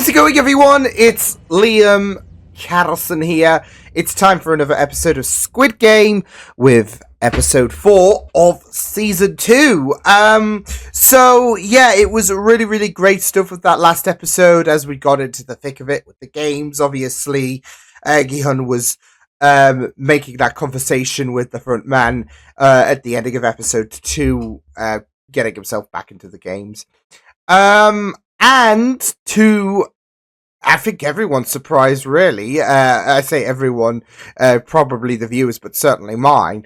How's it going, everyone? It's Liam Carlson here. It's time for another episode of Squid Game with episode 4 of season 2. So yeah, it was really great stuff with that last episode as we got into the thick of it with the games. Obviously, Gi-hun was making that conversation with the front man at the ending of episode 2, getting himself back into the games. And to, I think everyone's surprised, really. I say everyone, probably the viewers, but certainly mine.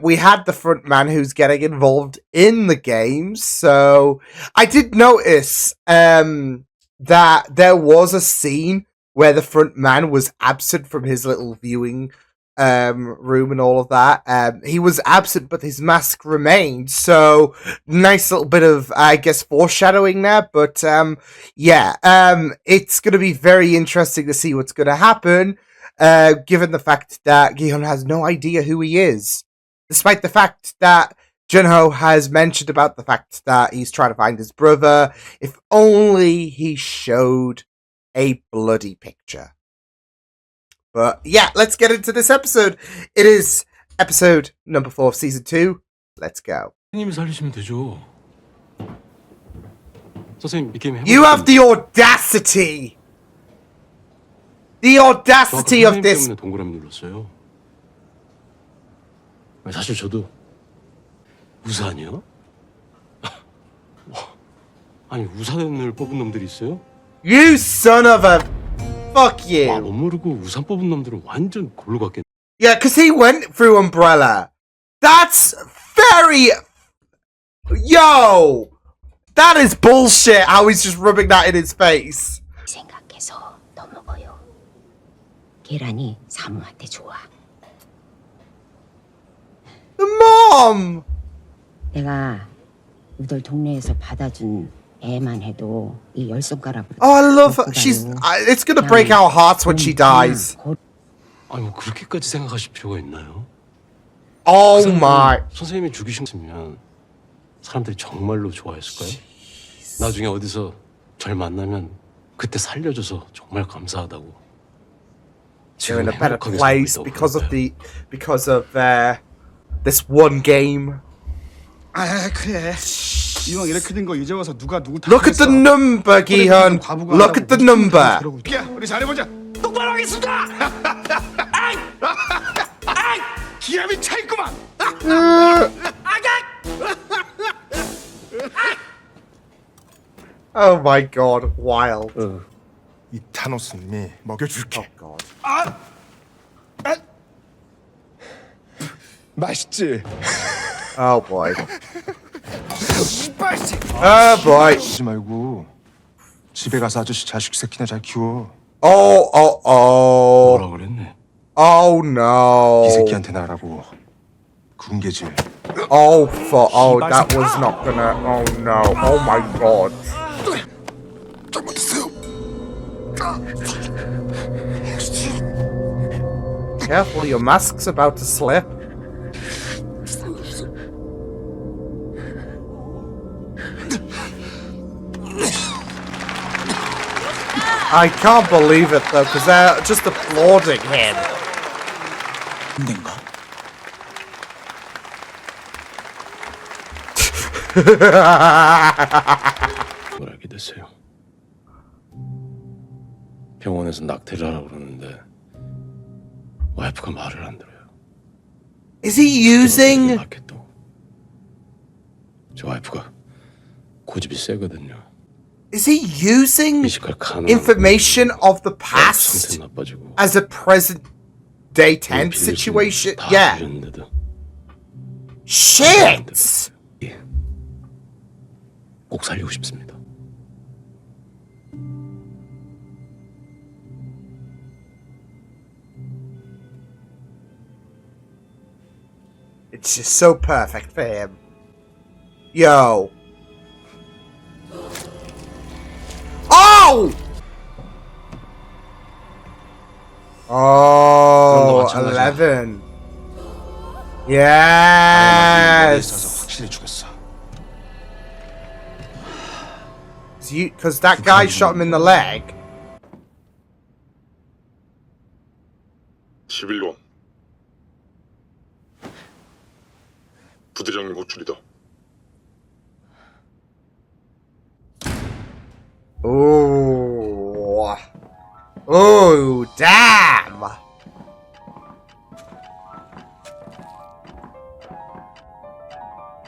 We had the front man who's getting involved in the games. So I did notice that there was a scene where the front man was absent from his little viewing room and all of that. He was absent, but his mask remained. So nice little bit of, I guess, foreshadowing there. But it's going to be very interesting to see what's going to happen, given the fact that Gi-hun has no idea who he is, despite the fact that Junho has mentioned about the fact that he's trying to find his brother. If only he showed a bloody picture. But yeah, let's get into this episode. It is episode number 4 of season 2. Let's go. You have the audacity! The audacity of this! 사실 저도 우산이요? 아니 우산을 뽑은 놈들이 있어요? You son of a... Fuck you. 못 모르고 우산 뽑은 놈들은 완전 골로 갔겠네. Yeah, because he went through Umbrella. That's very... Yo! That is bullshit, how he's just rubbing that in his face. 생각해서 더 먹어요. 계란이 사모한테 좋아. The mom! 내가 우들 동네에서 받아준 애만 해도 이 열 손가락으로. Oh, I love her. She's... it's gonna break our hearts when she dies. 아니 뭐 그렇게까지 생각하실 필요가 있나요? Oh my... 선생님이 죽이셨으면 사람들이 정말로 좋아했을까요? 나중에 어디서 절 만나면 그때 살려줘서 정말 감사하다고. They're in a better place because of this one game. 아 그래. 이왕 이렇게 된 거 이제 와서 누가 누구 다 Look at the number, Gi-hun. Look at the number. 우리 잘해보자. 똑바로 하겠습니다. 아이, 기압이 차 있구만. Oh my god, wild. 이 타노스님이 먹여줄게. Oh god. 맛있지? Oh boy. 이빨씨. Oh boy. 하지 말고 집에 가서 아저씨 자식 새끼나 잘 키워. Oh. 뭐라 그랬네? Oh no. 이 새끼한테 나라고 군계질. Oh, that was not gonna. Oh no. Oh my god. 잘못했어요. Careful, your mask's about to slip. I can't believe it though, because they're just applauding him. 뭘 알게 됐어요. 병원에서 낙태를 하라고 그러는데 와이프가 말을 안 들어요. Is he using? 저 와이프가 고집이 세거든요. Is he using information of the past as a present day tense situation? Yeah. Shit! 꼭 살리고 싶습니다. It's just so perfect for him. Yo. Oh! Oh, 11. Yes! 확실히 죽였어. Because that guy shot him in the leg. 11번 부대장님 호출이다. Oh. Oh, damn.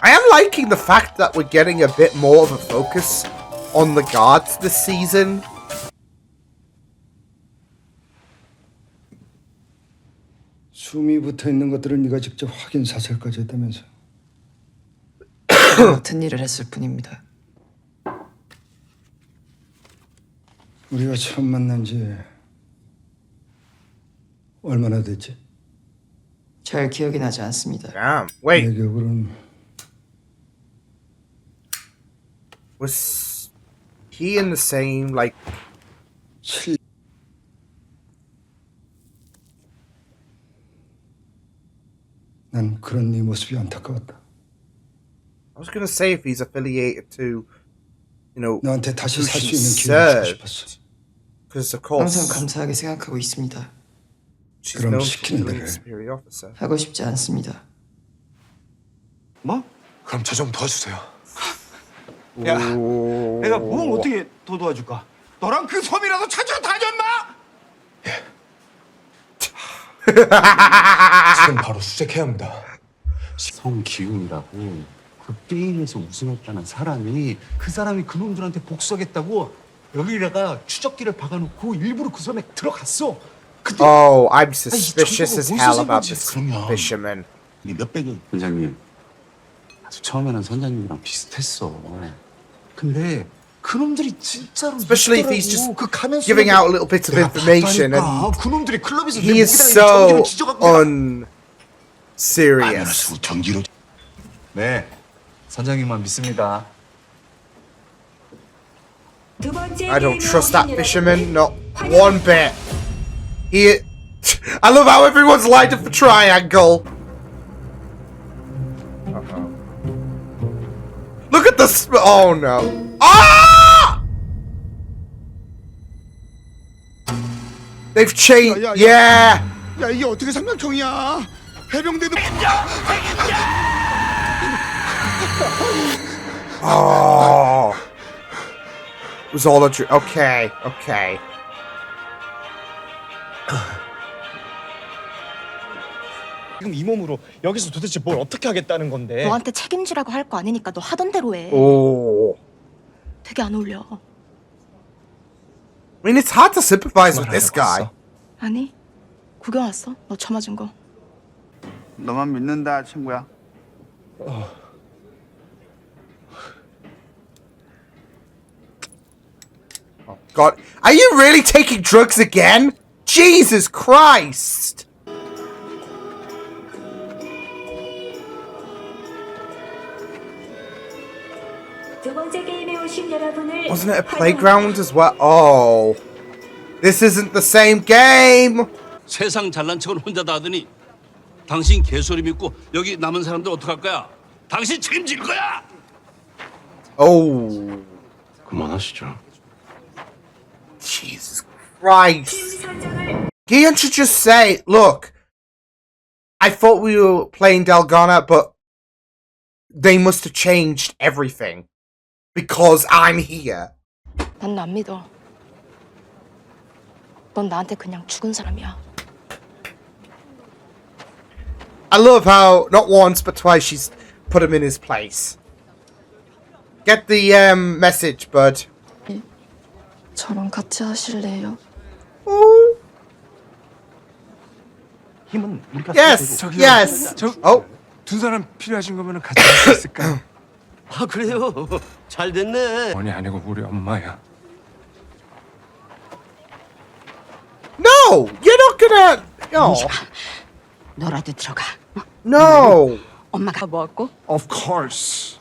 I am liking the fact that we're getting a bit more of a focus on the guards this season. 숨이 붙어 있는 것들을 네가 직접 확인 사살까지 했다면서. 같은 일을 했을 뿐입니다. 우리가 처음 만난 지 얼마나 됐지? 잘 기억이 나지 않습니다. Damn. 내 Wait, 기억으로는 was he in the same, like... 7. 난 그런 네 모습이 안타까웠다. I was gonna say if he's affiliated to, you know, 너한테 다시 who 살 수 she 있는 기회를 주고 served. 싶었어. Because of 항상 course, 감사하게 생각하고 있습니다. she's 그럼 known for 시키는 killing 대로 a 해. superior officer. 하고 싶지 않습니다. 뭐? 그럼 저 좀 도와주세요. 야, 내가 뭐 어떻게 더 도와줄까? 너랑 그 섬이라도 찾아 다녔나? 지금 바로 수색해야 합니다. 성기훈이라고 그 게임에서 우승했다는 사람이 그 사람이 그놈들한테 복수하겠다고 여기다가 추적기를 박아놓고 일부러 그 섬에 들어갔어. 근데 Oh, I'm suspicious as 정보가 hell 어디서 about 생긴지 this 그러면. fisherman. 이 몇백을 선장님 아주 처음에는 선장님이랑 비슷했어. 근데 그놈들이 진짜로 Especially if he's 있더라고. just 그 가면 giving 속에 out little bits of 내가 information 봤다니까. and 그놈들이 클럽에서 he 내 is 목에다가 so 전기를 지져갖고 내가 unserious. 전기로. 네, 선장님만 믿습니다. I don't trust that fisherman, not one bit. He... I love how everyone's lined up for triangle. Uh-oh. Look at the... Oh no. Ah! They've changed... 야, 야, 야. Yeah! 야, 이게 어떻게 삼각형이야? 해병대도 Oh. It was all a dream. Okay, okay. 지금 이 몸으로 여기서 도대체 뭘 어떻게 하겠다는 건데? 너한테 책임지라고 할 거 아니니까 너 하던 대로 해. Oh. 되게 안 어울려. I mean, it's hard to sympathize with this guy. 아니, 구경 왔어? 너 처맞은 거. 너만 믿는다, 친구야. God, are you really taking drugs again? Jesus Christ! Wasn't it a playground as well? Oh. This isn't the same game! 세상 잘난 척은 혼자 다 하더니 당신 개소리 믿고 여기 남은 사람들 어떡할 거야? 당신 책임질 거야! Oh. 그만하시죠. Jesus Christ. Can't you just say, look, I thought we were playing Dalgona, but they must have changed everything. Because I'm here. 난 안 믿어. 넌 나한테 그냥 죽은 사람이야. I love how, not once, but twice, she's put him in his place. Get the message, bud. 저랑 같이 하실래요? Oh. 힘은 우리가 Yes, yes. Oh. 두 사람 필요하신 거면 같이 할 수 있을까요? 아 그래요? 잘 됐네. 원이 아니고 우리 엄마야. No, you're not gonna. No, 너라도 들어가. no. 엄마가 뭐 할고? Of course.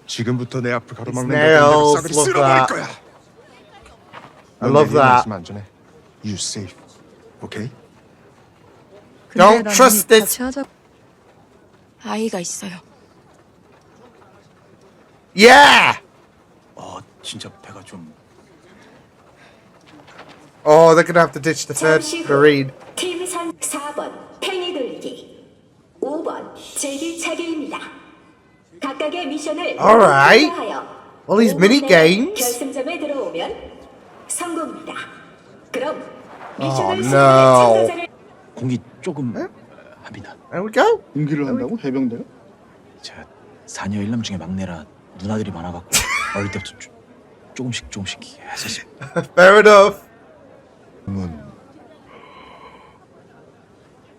지금부터 내 앞을 가로막는 Nails, 싸그리 love 쓸어버릴 that. 거야. I love that. 안전해. You safe. Okay? Don't trust this. 아이가 있어요. Yeah. 진짜 배가 좀. Oh, they're gonna have to ditch the third marine. 팀선 4번 팽이 돌리기, 5번 제기차기입니다. 각각의 미션을 Alright. 완수하여 All these 5분 mini 내에 games. 결승점에 들어오면 성공입니다. 그럼 Oh 미션을 no. 참가자를 공기 조금 합니다. There we go. 공기를 한다고 해병대가? 제가 사녀 일남 중에 막내라 누나들이 많아갖고 어릴 때부터 조금씩 했었습니다. Fair enough.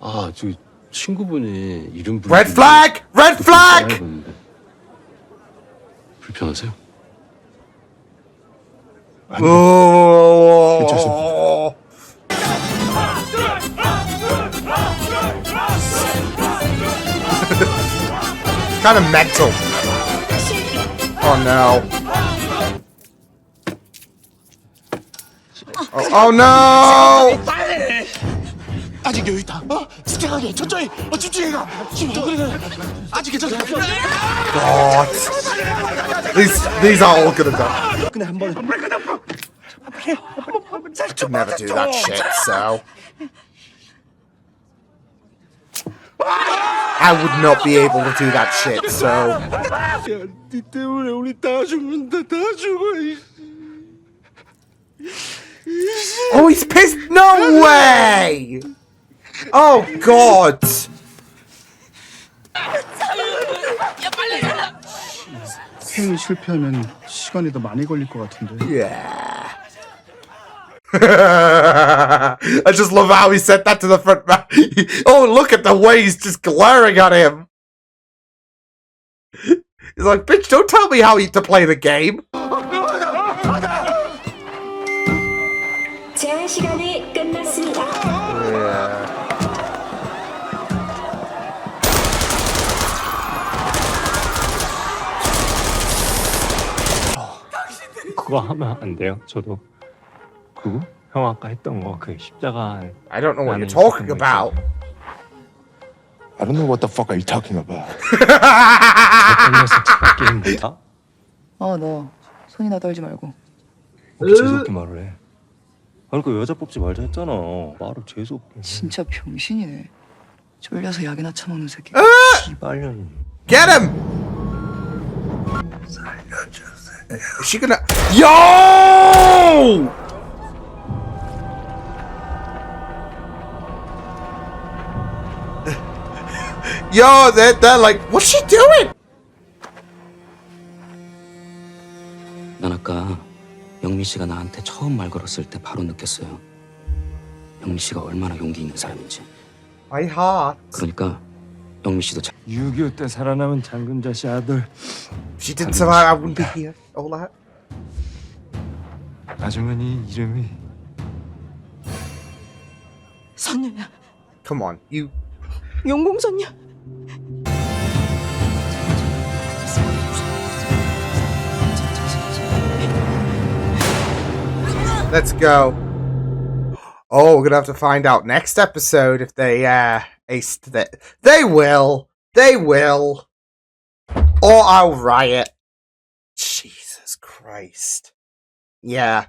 아, 저 친구분이 이름 Red flag! Red flag! 불편하세요? Oh. Kind of mental. Oh no. Oh no! 아직 여유 있다. 집중하게 천천히. 집중해가. 아직 괜찮아. God. These are all gonna die. 근데 한 번에. I could never do that shit, so. I would not be able to do that shit, so. 네 때문에 우리 다 죽는다. 다 죽어. Oh, he's pissed! No way! Oh, God! 팽이 실패하면 시간이 더 많이 걸릴 것 같은데. Yeah. I just love how he said that to the front man. Oh, look at the way he's just glaring at him. He's like, bitch, don't tell me how to play the game. 제한 시간이 끝났습니다. Yeah. 그거 하면 안 돼요. 저도 그거 형 아까 했던 거 그 십자가. I don't know what you're talking about. I don't know what the fuck are you talking about. 게임 못하? 너 손이나 떨지 말고. 재수없게 말을 해. 그러니까 여자 뽑지 말자 했잖아. 말을 재수없게. 진짜 병신이네. 쫄려서 약이나 처먹는 새끼. 씨발년. Get him! Is she gonna... Yo! Yo, they're like, what's she doing? 난 아까 영미 씨가 나한테 처음 말 걸었을 때 바로 느꼈어요. 영미 씨가 얼마나 용기 있는 사람인지. My heart. 그러니까 영미 씨도 6.25 때 살아남은 장군자 씨 아들. If she didn't survive, I wouldn't be here. All that. 아주머니 이름이 선녀야. Come on, you... 용공선녀. Let's go. Oh, we're gonna have to find out next episode if they aced it. They will. They will. Or I'll riot. Jesus Christ. Yeah.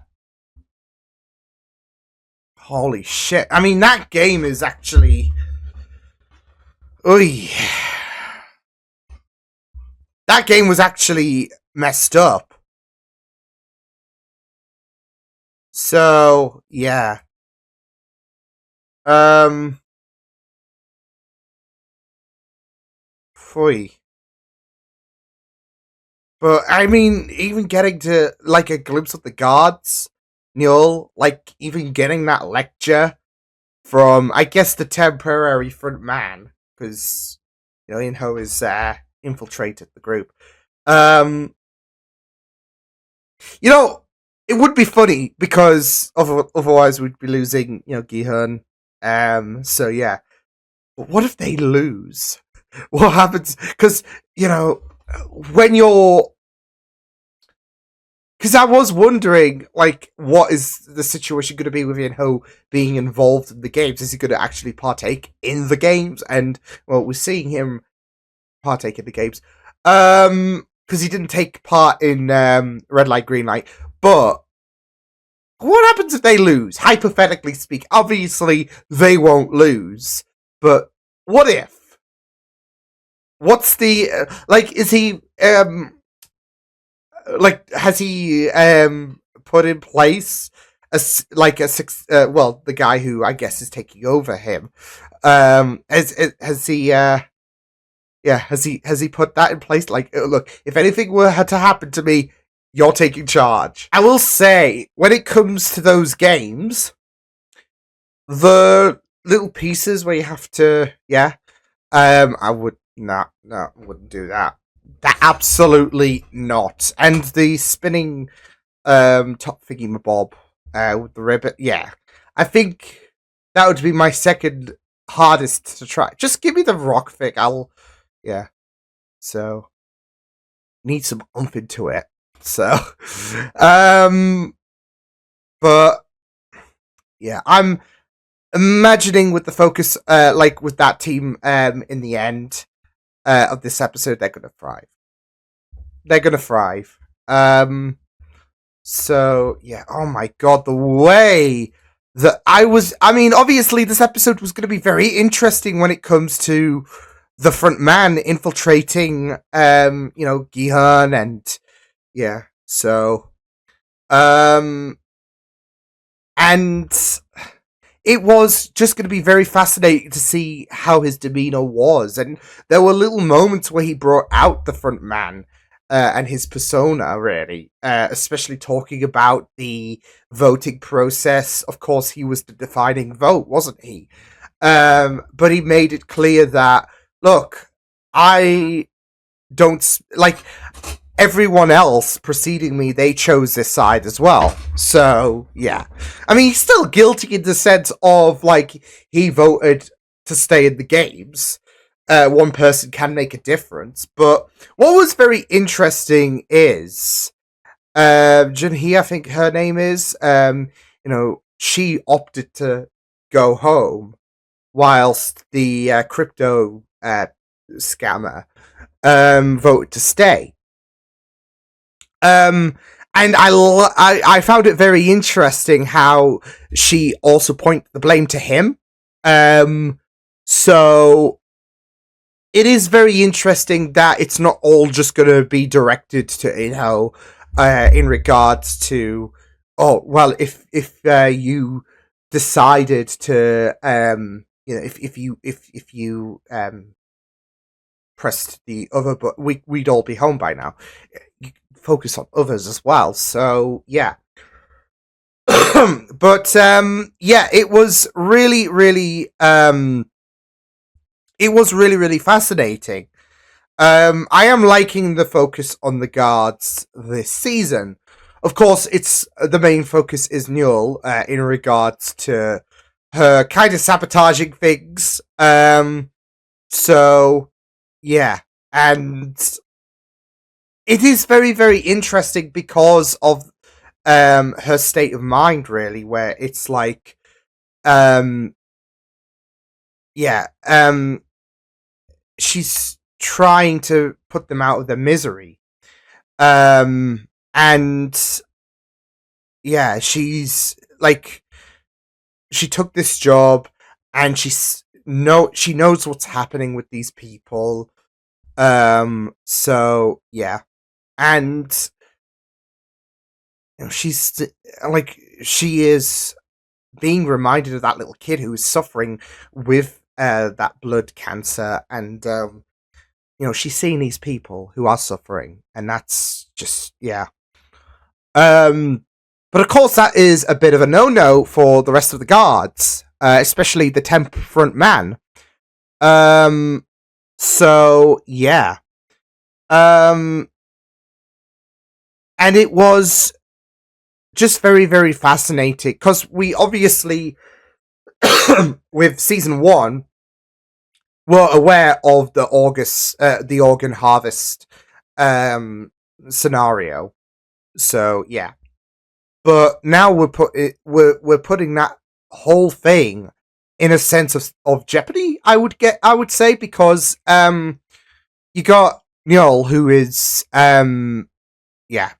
Holy shit. I mean, that game is actually... Oy. That game was actually messed up. So, yeah. Phew. But, I mean, even getting to, like, a glimpse of the gods, Neil, like, even getting that lecture from, I guess, the temporary front man, because, you know, Inho has infiltrated the group. You know, it would be funny, because otherwise we'd be losing, you know, Gihun. So, yeah. But what if they lose? What happens? Because, you know, when you're... Because I was wondering, like, what is the situation going to be with Inho being involved in the games? Is he going to actually partake in the games? And, well, we're seeing him partake in the games. because he didn't take part in red light, green light. But what happens if they lose? Hypothetically speaking, obviously they won't lose. But what if? What's the like? Is he like? Has he put in place well, the guy who I guess is taking over him? Has he? Yeah, has he put that in place? Like, look, if anything were to happen to me, you're taking charge. I will say, when it comes to those games, the little pieces where you have to, I would not, no, wouldn't do that. That absolutely not. And the spinning top thingy mabob with the ribbon, yeah, I think that would be my second hardest to try. Just give me the rock thing. Yeah. So need some oomph into it. So but yeah, I'm imagining with the focus like with that team in the end of this episode, they're gonna thrive. They're gonna thrive. So yeah, oh my god, the way that I mean, obviously this episode was gonna be very interesting when it comes to the front man infiltrating Gihan, and yeah, so and it was just going to be very fascinating to see how his demeanor was, and there were little moments where he brought out the front man and his persona, really, especially talking about the voting process. Of course, he was the defining vote, wasn't he? But he made it clear that, look, I don't like everyone else preceding me. They chose this side as well. So yeah, I mean, he's still guilty in the sense of like he voted to stay in the games. One person can make a difference, but what was very interesting is Junhee, I think her name is. She opted to go home, whilst the crypto scammer voted to stay. And I found it very interesting how she also pointed the blame to him. So it is very interesting that it's not all just going to be directed to, in regards to, oh, well, if you decided to, if you pressed the other button, we'd all be home by now. You focus on others as well. So yeah. But yeah, it was really, really really fascinating. I am liking the focus on the guards this season. Of course, it's the main focus is Newell in regards to her kind of sabotaging things. So yeah, and it is very, very interesting because of her state of mind, really, where it's like, she's trying to put them out of their misery. And yeah, she's like, she took this job and she knows what's happening with these people. So yeah, and she's like, she is being reminded of that little kid who is suffering with that blood cancer, and she's seeing these people who are suffering, and that's just, yeah. But of course, that is a bit of a no-no for the rest of the guards, especially the temp front man. So yeah. And it was just very, very fascinating, because we obviously, with season 1, were aware of the organ harvest scenario. So yeah, but now we're putting that whole thing in a sense of jeopardy. I would say, because you got Njol, who is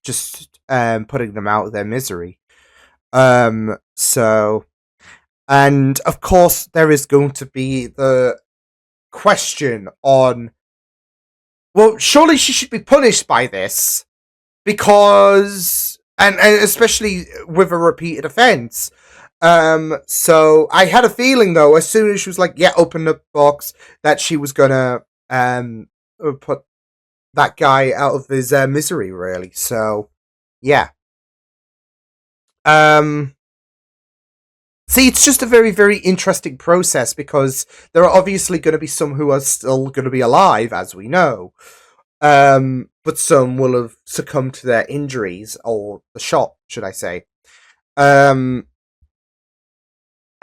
just putting them out of their misery. So, and of course there is going to be the question on, well, surely she should be punished by this, because and especially with a repeated offense. So I had a feeling, though, as soon as she was like, yeah, open the box, that she was gonna put that guy out of his misery, really. So yeah. See, it's just a very, very interesting process, because there are obviously going to be some who are still going to be alive, as we know. But some will have succumbed to their injuries, or the shot, should I say. And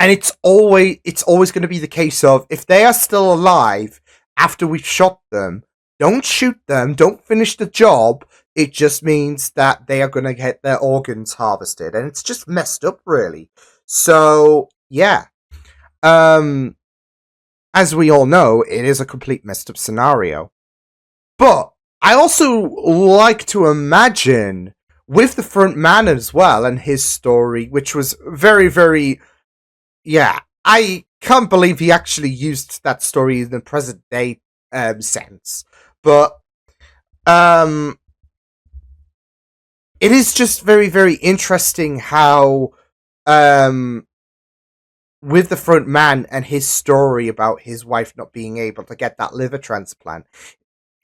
it's always going to be the case of, if they are still alive after we've shot them, don't shoot them, don't finish the job. It just means that they are going to get their organs harvested, and it's just messed up, really. So yeah, as we all know, it is a complete messed up scenario. But I also like to imagine, with the front man as well and his story, which was very, very, yeah, I can't believe he actually used that story in the present day sense. But it is just very, very interesting how with the front man and his story about his wife not being able to get that liver transplant,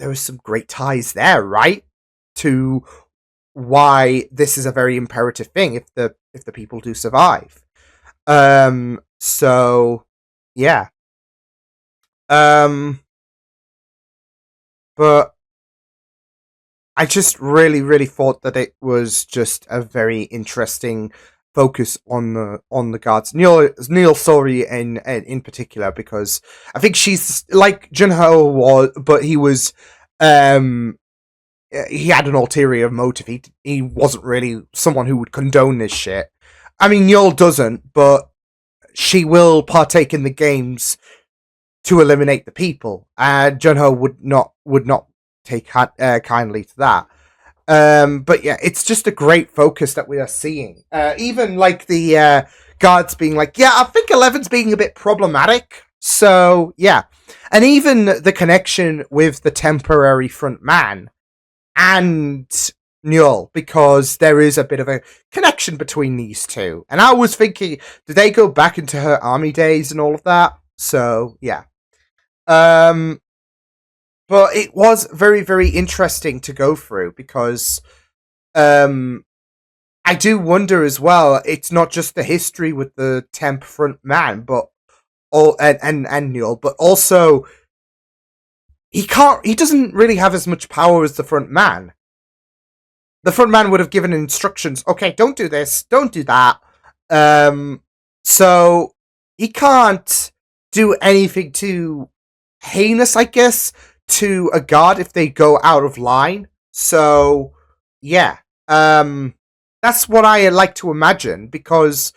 there are some great ties there, right? To why this is a very imperative thing if the people do survive. So yeah. But I just really, really thought that it was just a very interesting focus on the guards. Neil Sori in particular, because I think she's like Junho was, but he was he had an ulterior motive. He wasn't really someone who would condone this shit. I mean, Yul doesn't, but she will partake in the games to eliminate the people, and Junho would not take kindly to that. But yeah, it's just a great focus that we are seeing. Even like the guards being like, yeah, I think 11's being a bit problematic. So yeah, and even the connection with the temporary front man and Newell, because there is a bit of a connection between these two. And I was thinking, did they go back into her army days and all of that? So yeah. But it was very, very interesting to go through, because I do wonder as well, it's not just the history with the temp front man, but and Newell, but also he doesn't really have as much power as the front man. The front man would have given instructions, okay, don't do this, don't do that. So he can't do anything too heinous, I guess, to a guard if they go out of line. So yeah, that's what I like to imagine, because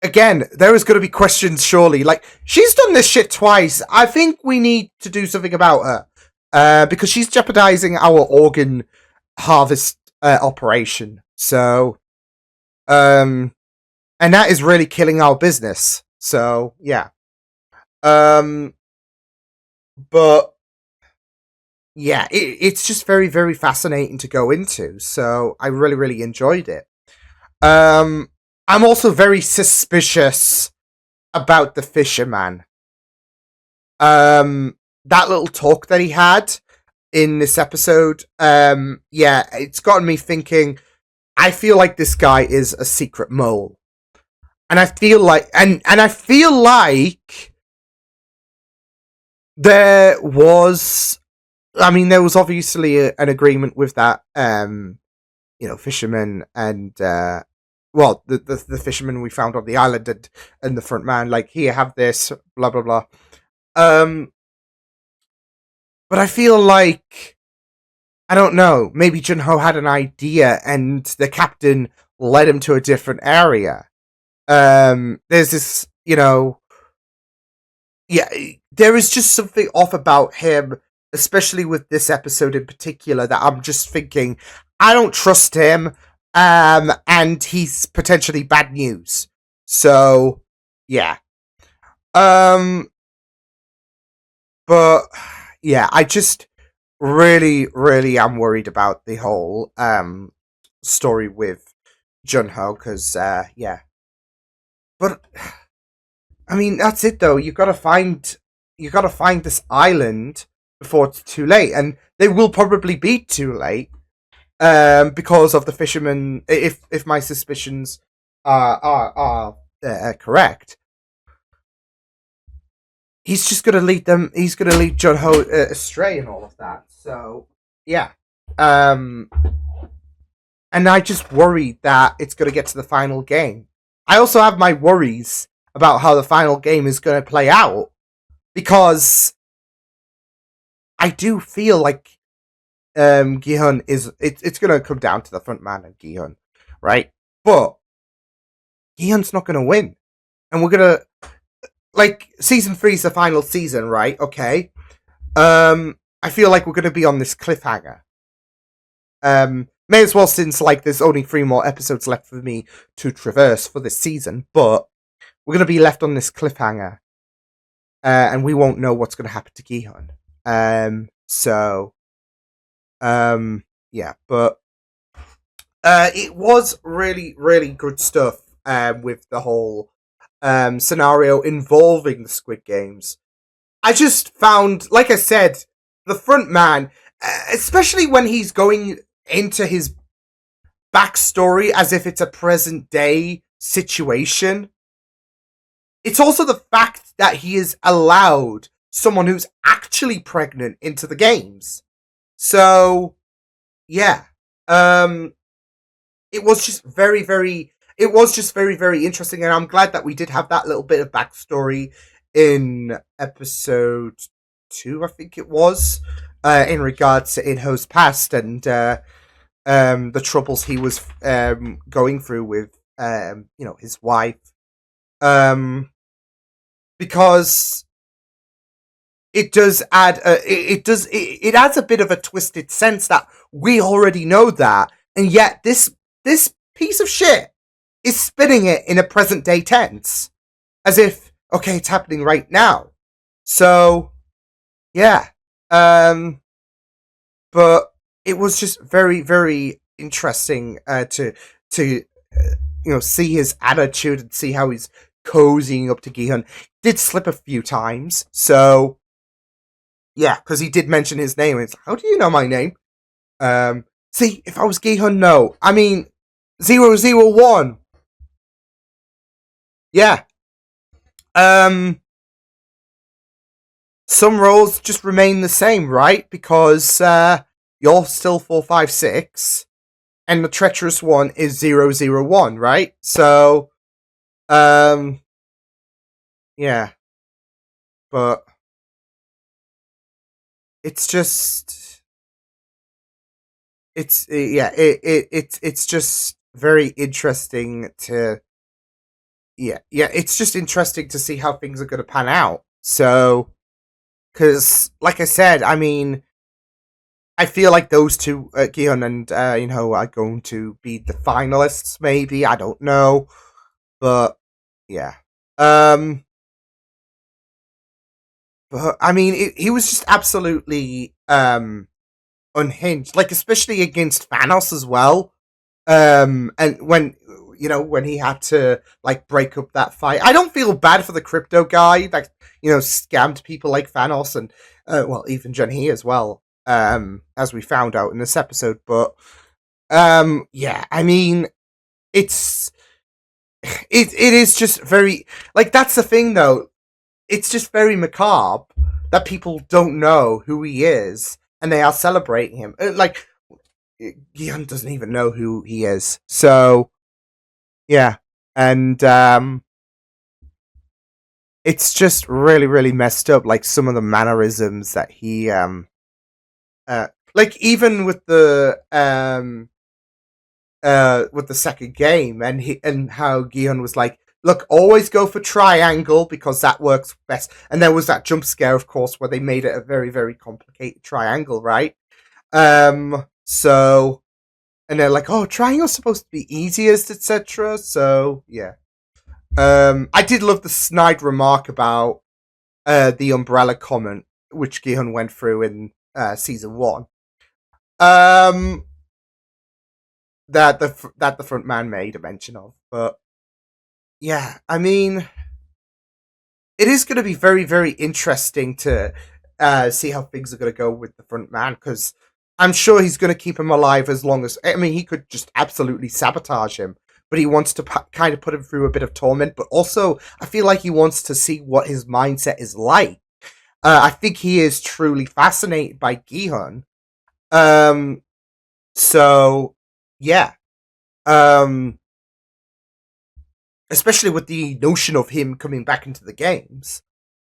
again, there is going to be questions, surely, like, she's done this shit twice, I think we need to do something about her, because she's jeopardizing our organ harvest operation. So and that is really killing our business. So yeah. But yeah, it's just very, very fascinating to go into. So I really, really enjoyed it. I'm also very suspicious about the fisherman. That little talk that he had in this episode, yeah, it's gotten me thinking. I feel like this guy is a secret mole. And I feel like, and I feel like there was obviously an agreement with that, fisherman and, well, the fisherman we found on the island and the front man, like, here, have this, blah, blah, blah. But I feel like, I don't know, maybe Junho had an idea and the captain led him to a different area. There's this, yeah, there is just something off about him especially with this episode in particular, that I'm just thinking, I don't trust him, and he's potentially bad news. So, yeah. But, yeah, I just really, really am worried about the whole, story with Junho, because, yeah. But, I mean, that's it, though. You gotta find this island before it's too late, and they will probably be too late, because of the fishermen. If my suspicions are correct, he's just gonna lead them. He's gonna lead Junho astray and all of that. So yeah, and I just worry that it's gonna get to the final game. I also have my worries about how the final game is gonna play out, because I do feel like Gi-hun it's gonna come down to the front man and Gi-hun, right? But Gi-hun's not gonna win. And we're gonna, like, season 3 is the final season, right? Okay. I feel like we're gonna be on this cliffhanger. May as well, since like there's only 3 more episodes left for me to traverse for this season, but we're gonna be left on this cliffhanger. And we won't know what's gonna happen to Gi-hun. Yeah, but it was really, really good stuff with the whole scenario involving the Squid Games. I just found, like I said, the front man, especially when he's going into his backstory as if it's a present day situation. It's also the fact that he has allowed someone who's actually pregnant into the games. So, yeah. It was just very, very interesting, and I'm glad that we did have that little bit of backstory in episode 2, I think it was, in regards to Inho's past and the troubles he was going through with his wife. Because it does add it adds a bit of a twisted sense that we already know that, and yet this piece of shit is spinning it in a present day tense, as if, okay, it's happening right now. So yeah, but it was just very, very interesting to see his attitude and see how he's cozying up to Gi-hun. Did slip a few times, so yeah, because he did mention his name. It's like, how do you know my name? See, if I was Gi-hun, no. I mean, 001. Yeah. Some roles just remain the same, right? Because you're still 456, and the treacherous one is 001, right? So, yeah. But it's just, it's just very interesting to, it's just interesting to see how things are going to pan out. So, because like I said, I mean, I feel like those two, Gi-hun and are going to be the finalists. Maybe, I don't know, but yeah. But I mean, he was just absolutely unhinged, like especially against Thanos as well. And when he had to like break up that fight, I don't feel bad for the crypto guy that scammed people like Thanos and even Junhee as well, as we found out in this episode. But yeah, I mean, it is just very, like, that's the thing though. It's just very macabre that people don't know who he is and they are celebrating him. Like, Gi-hun doesn't even know who he is. So, yeah. And it's just really, really messed up. Like, some of the mannerisms that he, like, even with the second game, and how Gi-hun was like, look, always go for triangle because that works best. And there was that jump scare, of course, where they made it a very, very complicated triangle, right? So, and they're like, oh, triangle's supposed to be easiest, etc. So, yeah. I did love the snide remark about the umbrella comment, which Gi-hun went through in season 1. That the front man made a mention of, but yeah, I mean, it is going to be very, very interesting to see how things are going to go with the front man, because I'm sure he's going to keep him alive as long as, I mean, he could just absolutely sabotage him, but he wants to kind of put him through a bit of torment, but also I feel like he wants to see what his mindset is like. I think he is truly fascinated by Gi-hun. So yeah. Especially with the notion of him coming back into the games.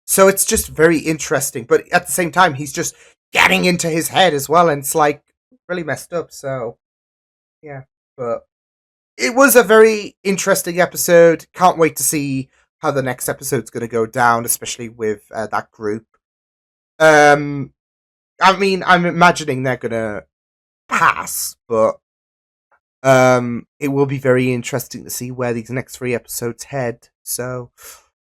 So it's just very interesting, but at the same time, he's just getting into his head as well, and it's like really messed up. So yeah, but it was a very interesting episode. Can't wait to see how the next episode's going to go down, especially with that group. I mean, I'm imagining they're going to pass, but it will be very interesting to see where these next 3 episodes head. So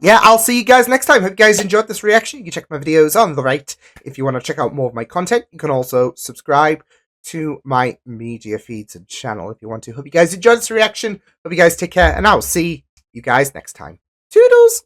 yeah, I'll see you guys next time. Hope you guys enjoyed this reaction. You can check my videos on the right. If you want to check out more of my content, you can also subscribe to my media feeds and channel if you want to. Hope you guys enjoyed this reaction. Hope you guys take care, and I'll see you guys next time. Toodles!